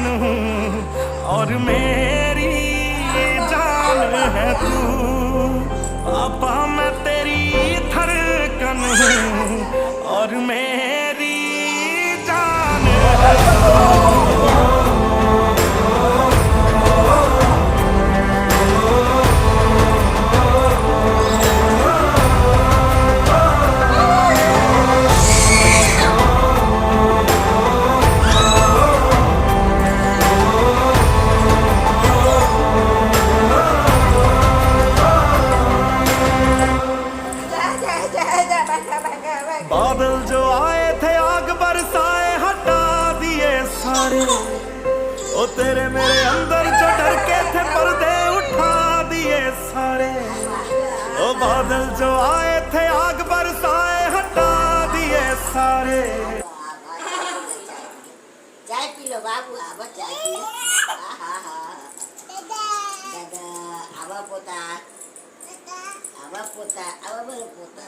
धड़कन हूँ और मेरी जान है तू। पापा मैं तेरी धड़कन हूँ और मेरी जान है तू। बादल जो आए थे आग बरसाए हटा दिए सारे, ओ तेरे मेरे अंदर जो डर के थे पर्दे उठा दिए सारे। ओ बादल जो आए थे आग बरसाए हटा दिए सारे। चाय पी लो बाबू, आवा चाय पी लो। दादा आवा पोता, आवा पोता, आवा बरो पोता।